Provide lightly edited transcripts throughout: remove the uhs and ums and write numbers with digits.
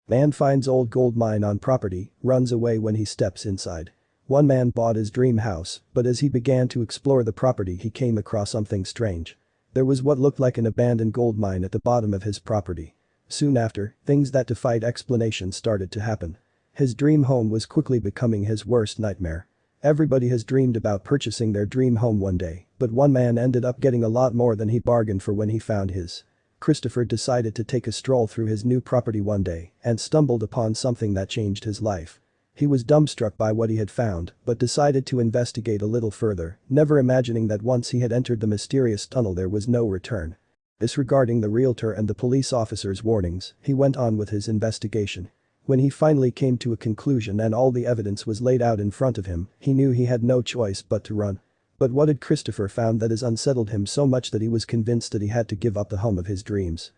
Man finds old gold mine on property, runs away when he steps inside. One man bought his dream house, but as he began to explore the property he came across something strange. There was what looked like an abandoned gold mine at the bottom of his property. Soon after, things that defied explanation started to happen. His dream home was quickly becoming his worst nightmare. Everybody has dreamed about purchasing their dream home one day, but one man ended up getting a lot more than he bargained for when he found his. Christopher decided to take a stroll through his new property one day and stumbled upon something that changed his life. He was dumbstruck by what he had found, but decided to investigate a little further, never imagining that once he had entered the mysterious tunnel there was no return. Disregarding the realtor and the police officer's warnings, he went on with his investigation. When he finally came to a conclusion and all the evidence was laid out in front of him, he knew he had no choice but to run. But what had Christopher found that has unsettled him so much that he was convinced that he had to give up the home of his dreams?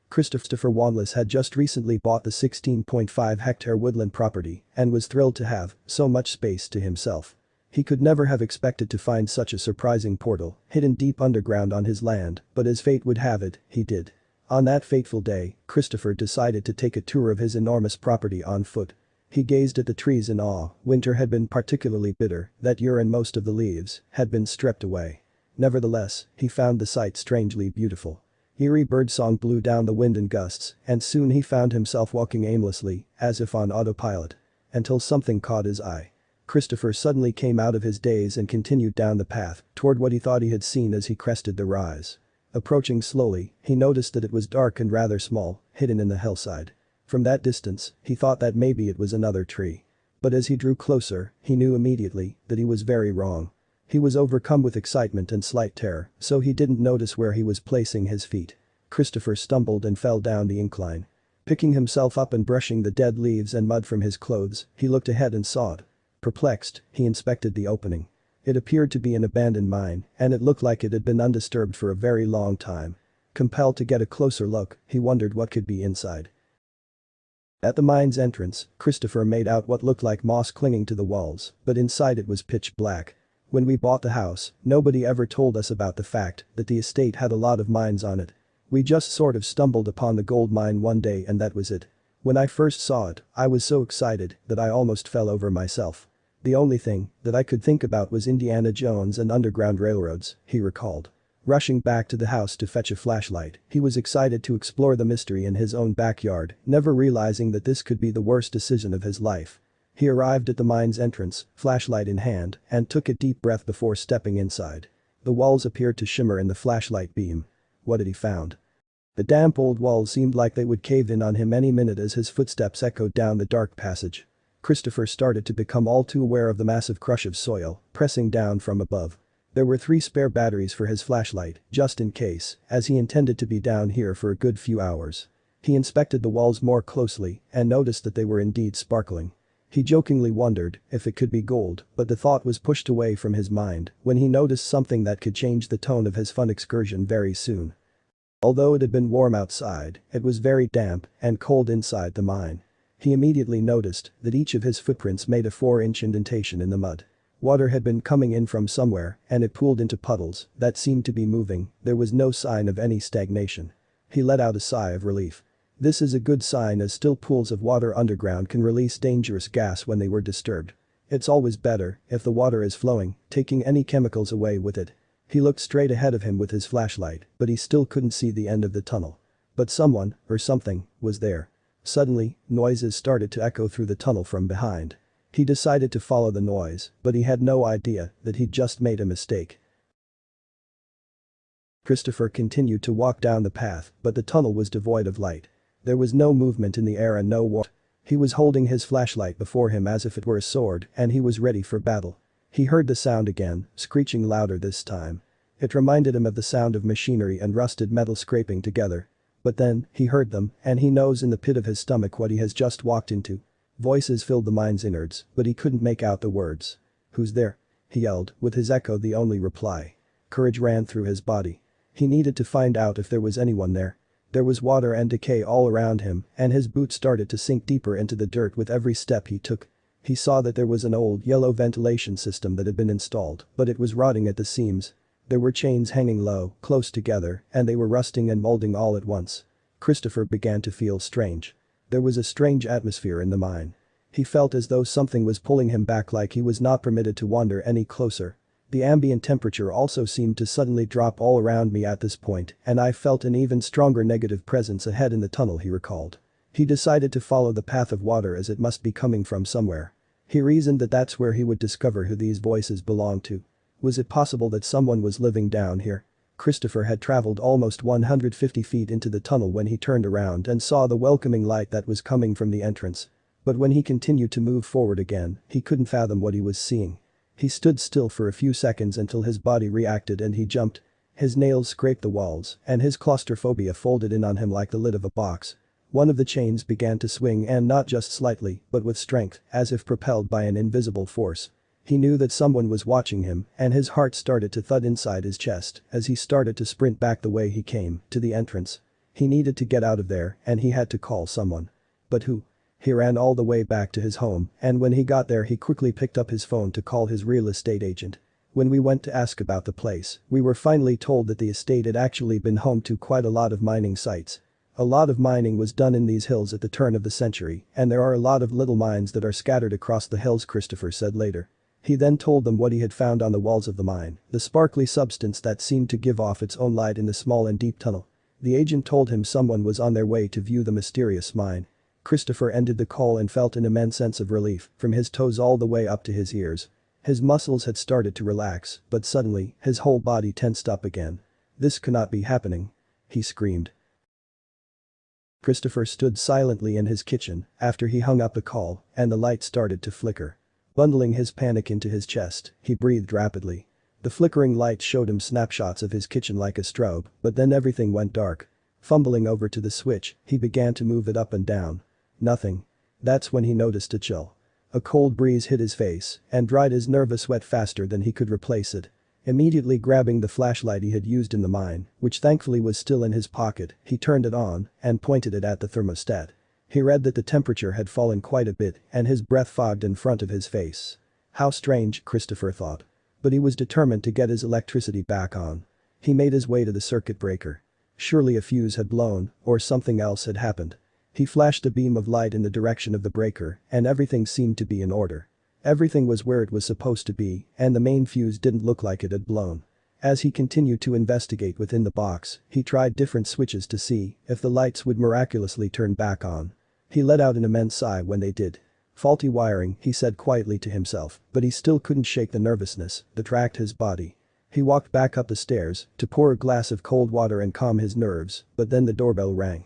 Christopher Wanless had just recently bought the 16.5-hectare woodland property and was thrilled to have so much space to himself. He could never have expected to find such a surprising portal hidden deep underground on his land, but as fate would have it, he did. On that fateful day, Christopher decided to take a tour of his enormous property on foot. He gazed at the trees in awe. Winter had been particularly bitter that year and most of the leaves had been stripped away. Nevertheless, he found the sight strangely beautiful. Eerie birdsong blew down the wind in gusts, and soon he found himself walking aimlessly, as if on autopilot. Until something caught his eye. Christopher suddenly came out of his daze and continued down the path toward what he thought he had seen as he crested the rise. Approaching slowly, he noticed that it was dark and rather small, hidden in the hillside. From that distance, he thought that maybe it was another tree. But as he drew closer, he knew immediately that he was very wrong. He was overcome with excitement and slight terror, so he didn't notice where he was placing his feet. Christopher stumbled and fell down the incline. Picking himself up and brushing the dead leaves and mud from his clothes, he looked ahead and saw it. Perplexed, he inspected the opening. It appeared to be an abandoned mine, and it looked like it had been undisturbed for a very long time. Compelled to get a closer look, he wondered what could be inside. At the mine's entrance, Christopher made out what looked like moss clinging to the walls, but inside it was pitch black. When we bought the house, nobody ever told us about the fact that the estate had a lot of mines on it. We just sort of stumbled upon the gold mine one day and that was it. When I first saw it, I was so excited that I almost fell over myself. The only thing that I could think about was Indiana Jones and underground railroads, he recalled. Rushing back to the house to fetch a flashlight, he was excited to explore the mystery in his own backyard, never realizing that this could be the worst decision of his life. He arrived at the mine's entrance, flashlight in hand, and took a deep breath before stepping inside. The walls appeared to shimmer in the flashlight beam. What had he found? The damp old walls seemed like they would cave in on him any minute as his footsteps echoed down the dark passage. Christopher started to become all too aware of the massive crush of soil pressing down from above. There were 3 spare batteries for his flashlight, just in case, as he intended to be down here for a good few hours. He inspected the walls more closely and noticed that they were indeed sparkling. He jokingly wondered if it could be gold, but the thought was pushed away from his mind when he noticed something that could change the tone of his fun excursion very soon. Although it had been warm outside, it was very damp and cold inside the mine. He immediately noticed that each of his footprints made a 4-inch indentation in the mud. Water had been coming in from somewhere and it pooled into puddles that seemed to be moving. There was no sign of any stagnation. He let out a sigh of relief. This is a good sign as still pools of water underground can release dangerous gas when they were disturbed. It's always better if the water is flowing, taking any chemicals away with it. He looked straight ahead of him with his flashlight, but he still couldn't see the end of the tunnel. But someone, or something, was there. Suddenly, noises started to echo through the tunnel from behind. He decided to follow the noise, but he had no idea that he'd just made a mistake. Christopher continued to walk down the path, but the tunnel was devoid of light. There was no movement in the air and no water. He was holding his flashlight before him as if it were a sword and he was ready for battle. He heard the sound again, screeching louder this time. It reminded him of the sound of machinery and rusted metal scraping together. But then, he heard them, and he knows in the pit of his stomach what he has just walked into. Voices filled the mine's innards, but he couldn't make out the words. "Who's there?" he yelled, with his echo the only reply. Courage ran through his body. He needed to find out if there was anyone there. There was water and decay all around him, and his boots started to sink deeper into the dirt with every step he took. He saw that there was an old yellow ventilation system that had been installed, but it was rotting at the seams. There were chains hanging low, close together, and they were rusting and molding all at once. Christopher began to feel strange. There was a strange atmosphere in the mine. He felt as though something was pulling him back, like he was not permitted to wander any closer. The ambient temperature also seemed to suddenly drop all around me at this point, and I felt an even stronger negative presence ahead in the tunnel, he recalled. He decided to follow the path of water, as it must be coming from somewhere. He reasoned that that's where he would discover who these voices belonged to. Was it possible that someone was living down here? Christopher had traveled almost 150 feet into the tunnel when he turned around and saw the welcoming light that was coming from the entrance. But when he continued to move forward again, he couldn't fathom what he was seeing. He stood still for a few seconds until his body reacted and he jumped. His nails scraped the walls, and his claustrophobia folded in on him like the lid of a box. One of the chains began to swing, and not just slightly, but with strength, as if propelled by an invisible force. He knew that someone was watching him, and his heart started to thud inside his chest as he started to sprint back the way he came, to the entrance. He needed to get out of there, and he had to call someone. But who? He ran all the way back to his home, and when he got there he quickly picked up his phone to call his real estate agent. When we went to ask about the place, we were finally told that the estate had actually been home to quite a lot of mining sites. A lot of mining was done in these hills at the turn of the century, and there are a lot of little mines that are scattered across the hills, Christopher said later. He then told them what he had found on the walls of the mine, the sparkly substance that seemed to give off its own light in the small and deep tunnel. The agent told him someone was on their way to view the mysterious mine. Christopher ended the call and felt an immense sense of relief, from his toes all the way up to his ears. His muscles had started to relax, but suddenly, his whole body tensed up again. This cannot be happening. He screamed. Christopher stood silently in his kitchen after he hung up the call, and the light started to flicker. Bundling his panic into his chest, he breathed rapidly. The flickering light showed him snapshots of his kitchen like a strobe, but then everything went dark. Fumbling over to the switch, he began to move it up and down. Nothing. That's when he noticed a chill. A cold breeze hit his face and dried his nervous sweat faster than he could replace it. Immediately grabbing the flashlight he had used in the mine, which thankfully was still in his pocket, he turned it on and pointed it at the thermostat. He read that the temperature had fallen quite a bit and his breath fogged in front of his face. How strange, Christopher thought. But he was determined to get his electricity back on. He made his way to the circuit breaker. Surely a fuse had blown, or something else had happened. He flashed a beam of light in the direction of the breaker, and everything seemed to be in order. Everything was where it was supposed to be, and the main fuse didn't look like it had blown. As he continued to investigate within the box, he tried different switches to see if the lights would miraculously turn back on. He let out an immense sigh when they did. Faulty wiring, he said quietly to himself, but he still couldn't shake the nervousness that racked his body. He walked back up the stairs to pour a glass of cold water and calm his nerves, but then the doorbell rang.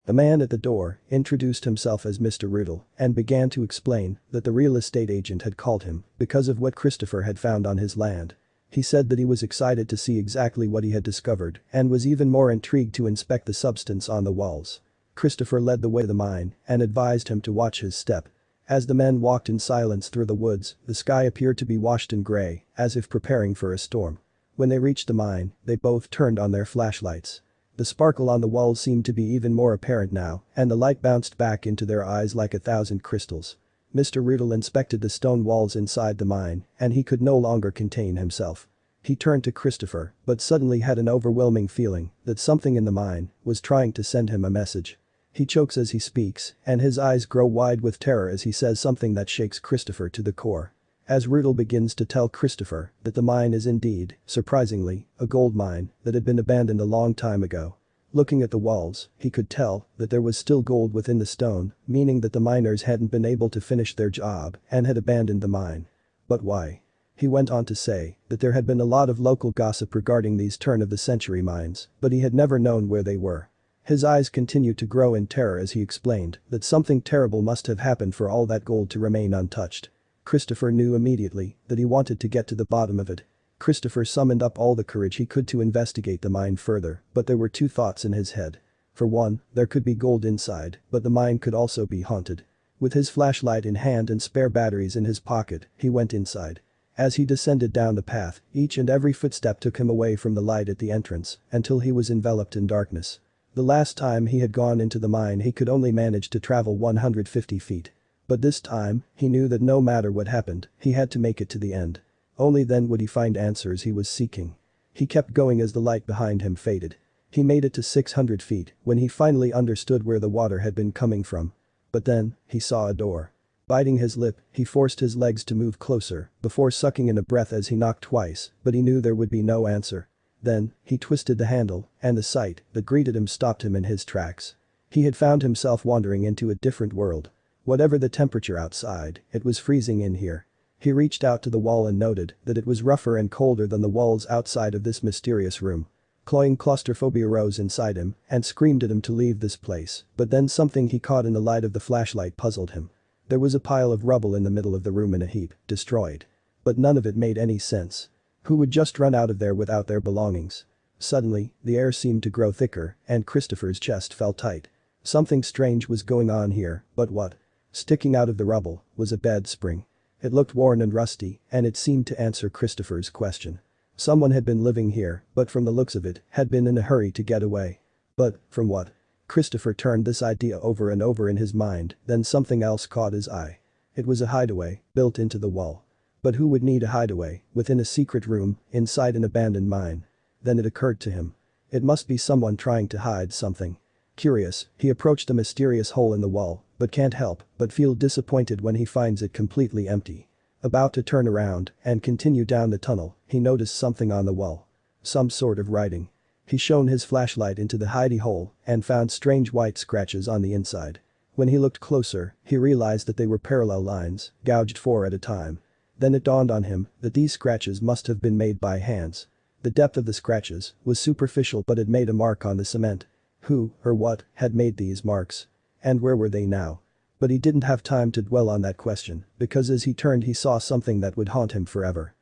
The man at the door introduced himself as Mr. Riddle and began to explain that the real estate agent had called him because of what Christopher had found on his land. He said that he was excited to see exactly what he had discovered and was even more intrigued to inspect the substance on the walls. Christopher led the way to the mine and advised him to watch his step. As the men walked in silence through the woods, the sky appeared to be washed in gray, as if preparing for a storm. When they reached the mine, they both turned on their flashlights. The sparkle on the walls seemed to be even more apparent now, and the light bounced back into their eyes like 1,000 crystals. Mr. Riddle inspected the stone walls inside the mine, and he could no longer contain himself. He turned to Christopher, but suddenly had an overwhelming feeling that something in the mine was trying to send him a message. He chokes as he speaks, and his eyes grow wide with terror as he says something that shakes Christopher to the core. As Riddle begins to tell Christopher that the mine is indeed, surprisingly, a gold mine that had been abandoned a long time ago. Looking at the walls, he could tell that there was still gold within the stone, meaning that the miners hadn't been able to finish their job and had abandoned the mine. But why? He went on to say that there had been a lot of local gossip regarding these turn-of-the-century mines, but he had never known where they were. His eyes continued to grow in terror as he explained that something terrible must have happened for all that gold to remain untouched. Christopher knew immediately that he wanted to get to the bottom of it. Christopher summoned up all the courage he could to investigate the mine further, but there were two thoughts in his head. For one, there could be gold inside, but the mine could also be haunted. With his flashlight in hand and spare batteries in his pocket, he went inside. As he descended down the path, each and every footstep took him away from the light at the entrance, until he was enveloped in darkness. The last time he had gone into the mine he could only manage to travel 150 feet. But this time, he knew that no matter what happened, he had to make it to the end. Only then would he find answers he was seeking. He kept going as the light behind him faded. He made it to 600 feet when he finally understood where the water had been coming from. But then, he saw a door. Biting his lip, he forced his legs to move closer before sucking in a breath as he knocked twice, but he knew there would be no answer. Then, he twisted the handle, and the sight that greeted him stopped him in his tracks. He had found himself wandering into a different world. Whatever the temperature outside, it was freezing in here. He reached out to the wall and noted that it was rougher and colder than the walls outside of this mysterious room. Cloying claustrophobia rose inside him and screamed at him to leave this place, but then something he caught in the light of the flashlight puzzled him. There was a pile of rubble in the middle of the room in a heap, destroyed. But none of it made any sense. Who would just run out of there without their belongings? Suddenly, the air seemed to grow thicker and Christopher's chest felt tight. Something strange was going on here, but what? Sticking out of the rubble was a bed spring. It looked worn and rusty, and it seemed to answer Christopher's question. Someone had been living here, but from the looks of it, had been in a hurry to get away. But, from what? Christopher turned this idea over and over in his mind, then something else caught his eye. It was a hideaway, built into the wall. But who would need a hideaway, within a secret room, inside an abandoned mine? Then it occurred to him. It must be someone trying to hide something. Curious, he approached the mysterious hole in the wall, but can't help but feel disappointed when he finds it completely empty. About to turn around and continue down the tunnel, he noticed something on the wall. Some sort of writing. He shone his flashlight into the hidey hole and found strange white scratches on the inside. When he looked closer, he realized that they were parallel lines, gouged 4 at a time. Then it dawned on him that these scratches must have been made by hands. The depth of the scratches was superficial but it made a mark on the cement. Who, or what, had made these marks? And where were they now? But he didn't have time to dwell on that question, because as he turned he saw something that would haunt him forever.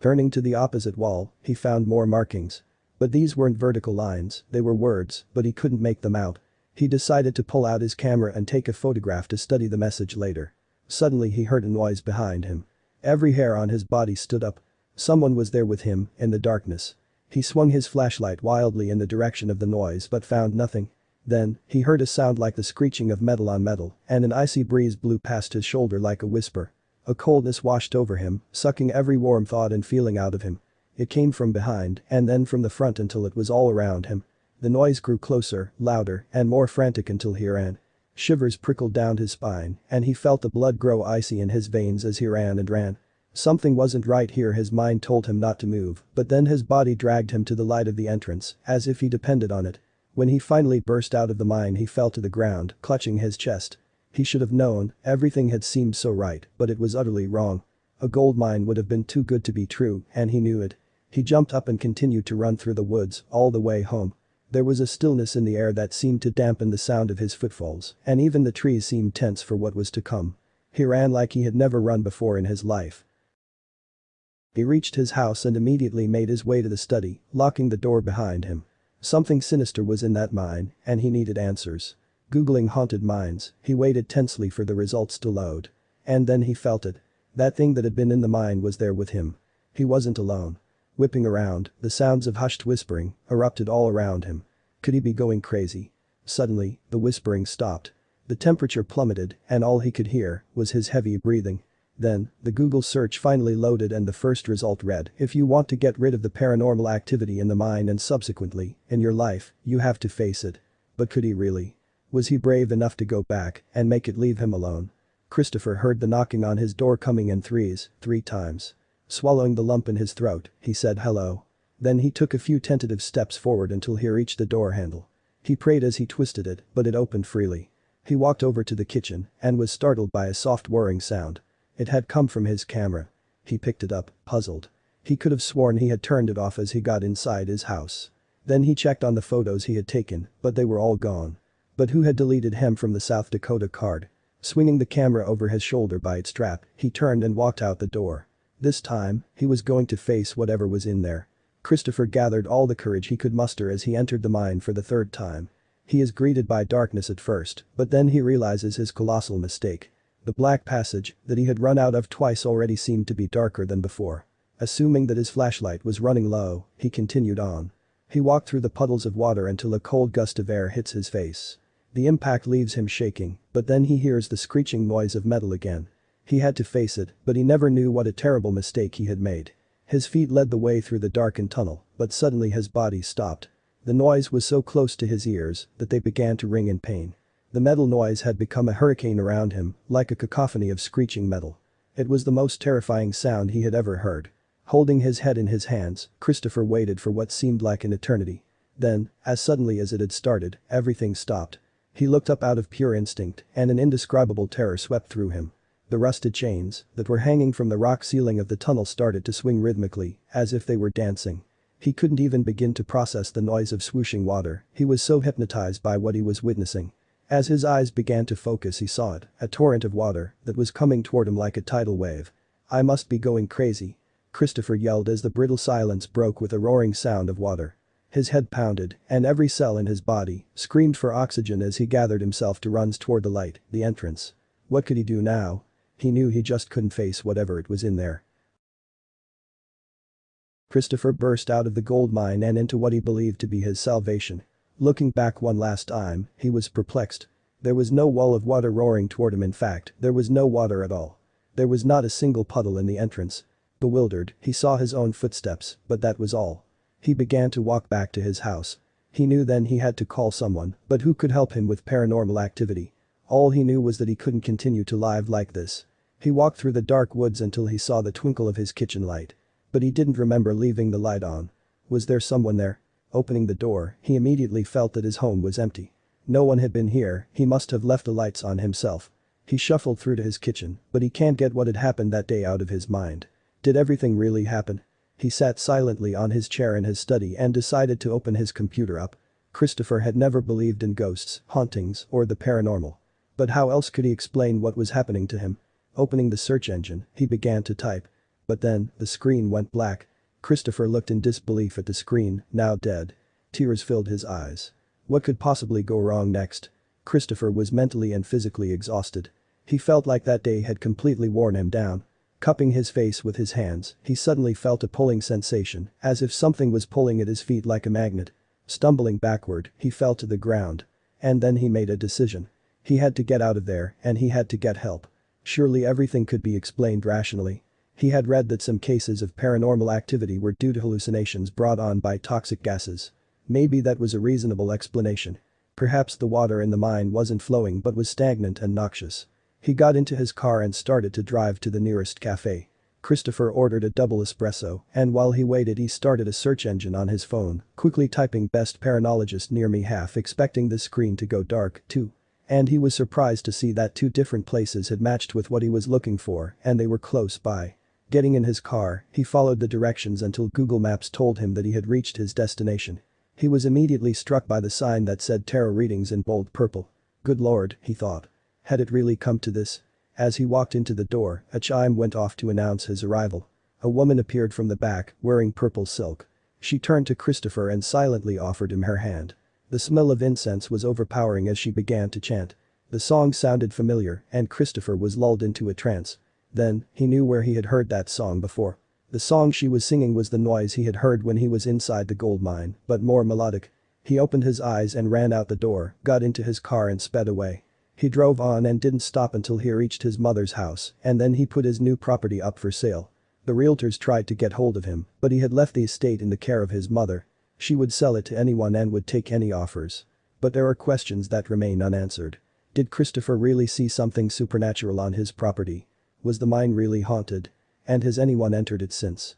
Turning to the opposite wall, he found more markings. But these weren't vertical lines, they were words, but he couldn't make them out. He decided to pull out his camera and take a photograph to study the message later. Suddenly he heard a noise behind him. Every hair on his body stood up. Someone was there with him, in the darkness. He swung his flashlight wildly in the direction of the noise but found nothing. Then, he heard a sound like the screeching of metal on metal, and an icy breeze blew past his shoulder like a whisper. A coldness washed over him, sucking every warm thought and feeling out of him. It came from behind, and then from the front until it was all around him. The noise grew closer, louder, and more frantic until he ran. Shivers prickled down his spine, and he felt the blood grow icy in his veins as he ran and ran. Something wasn't right here, his mind told him not to move, but then his body dragged him to the light of the entrance, as if he depended on it. When he finally burst out of the mine he fell to the ground, clutching his chest. He should have known, everything had seemed so right, but it was utterly wrong. A gold mine would have been too good to be true, and he knew it. He jumped up and continued to run through the woods, all the way home. There was a stillness in the air that seemed to dampen the sound of his footfalls, and even the trees seemed tense for what was to come. He ran like he had never run before in his life. He reached his house and immediately made his way to the study, locking the door behind him. Something sinister was in that mine, and he needed answers. Googling haunted mines, he waited tensely for the results to load. And then he felt it. That thing that had been in the mine was there with him. He wasn't alone. Whipping around, the sounds of hushed whispering erupted all around him. Could he be going crazy? Suddenly, the whispering stopped. The temperature plummeted, and all he could hear was his heavy breathing. Then, the Google search finally loaded and the first result read, "If you want to get rid of the paranormal activity in the mine and subsequently, in your life, you have to face it." But could he really? Was he brave enough to go back and make it leave him alone? Christopher heard the knocking on his door coming in threes, 3 times. Swallowing the lump in his throat, he said hello. Then he took a few tentative steps forward until he reached the door handle. He prayed as he twisted it, but it opened freely. He walked over to the kitchen and was startled by a soft whirring sound. It had come from his camera. He picked it up, puzzled. He could have sworn he had turned it off as he got inside his house. Then he checked on the photos he had taken, but they were all gone. But who had deleted him from the South Dakota card? Swinging the camera over his shoulder by its strap, he turned and walked out the door. This time, he was going to face whatever was in there. Christopher gathered all the courage he could muster as he entered the mine for the 3rd time. He is greeted by darkness at first, but then he realizes his colossal mistake. The black passage that he had run out of twice already seemed to be darker than before. Assuming that his flashlight was running low, he continued on. He walked through the puddles of water until a cold gust of air hits his face. The impact leaves him shaking, but then he hears the screeching noise of metal again. He had to face it, but he never knew what a terrible mistake he had made. His feet led the way through the darkened tunnel, but suddenly his body stopped. The noise was so close to his ears that they began to ring in pain. The metal noise had become a hurricane around him, like a cacophony of screeching metal. It was the most terrifying sound he had ever heard. Holding his head in his hands, Christopher waited for what seemed like an eternity. Then, as suddenly as it had started, everything stopped. He looked up out of pure instinct, and an indescribable terror swept through him. The rusted chains that were hanging from the rock ceiling of the tunnel started to swing rhythmically, as if they were dancing. He couldn't even begin to process the noise of swooshing water, he was so hypnotized by what he was witnessing. As his eyes began to focus he saw it, a torrent of water that was coming toward him like a tidal wave. "I must be going crazy," Christopher yelled as the brittle silence broke with a roaring sound of water. His head pounded, and every cell in his body screamed for oxygen as he gathered himself to run toward the light, the entrance. What could he do now? He knew he just couldn't face whatever it was in there. Christopher burst out of the gold mine and into what he believed to be his salvation. Looking back one last time, he was perplexed. There was no wall of water roaring toward him, in fact, there was no water at all. There was not a single puddle in the entrance. Bewildered, he saw his own footsteps, but that was all. He began to walk back to his house. He knew then he had to call someone, but who could help him with paranormal activity? All he knew was that he couldn't continue to live like this. He walked through the dark woods until he saw the twinkle of his kitchen light. But he didn't remember leaving the light on. Was there someone there? Opening the door, he immediately felt that his home was empty. No one had been here, he must have left the lights on himself. He shuffled through to his kitchen, but he can't get what had happened that day out of his mind. Did everything really happen? He sat silently on his chair in his study and decided to open his computer up. Christopher had never believed in ghosts, hauntings, or the paranormal. But how else could he explain what was happening to him? Opening the search engine, he began to type. But then, the screen went black. Christopher looked in disbelief at the screen, now dead. Tears filled his eyes. What could possibly go wrong next? Christopher was mentally and physically exhausted. He felt like that day had completely worn him down. Cupping his face with his hands, he suddenly felt a pulling sensation, as if something was pulling at his feet like a magnet. Stumbling backward, he fell to the ground. And then he made a decision. He had to get out of there, and he had to get help. Surely everything could be explained rationally. He had read that some cases of paranormal activity were due to hallucinations brought on by toxic gases. Maybe that was a reasonable explanation. Perhaps the water in the mine wasn't flowing but was stagnant and noxious. He got into his car and started to drive to the nearest cafe. Christopher ordered a double espresso, and while he waited he started a search engine on his phone, quickly typing "best paranologist near me," half expecting the screen to go dark, too. And he was surprised to see that 2 different places had matched with what he was looking for, and they were close by. Getting in his car, he followed the directions until Google Maps told him that he had reached his destination. He was immediately struck by the sign that said tarot readings in bold purple. Good lord, he thought. Had it really come to this? As he walked into the door, a chime went off to announce his arrival. A woman appeared from the back, wearing purple silk. She turned to Christopher and silently offered him her hand. The smell of incense was overpowering as she began to chant. The song sounded familiar, and Christopher was lulled into a trance. Then, he knew where he had heard that song before. The song she was singing was the noise he had heard when he was inside the gold mine, but more melodic. He opened his eyes and ran out the door, got into his car and sped away. He drove on and didn't stop until he reached his mother's house, and then he put his new property up for sale. The realtors tried to get hold of him, but he had left the estate in the care of his mother. She would sell it to anyone and would take any offers. But there are questions that remain unanswered. Did Christopher really see something supernatural on his property? Was the mine really haunted? And has anyone entered it since?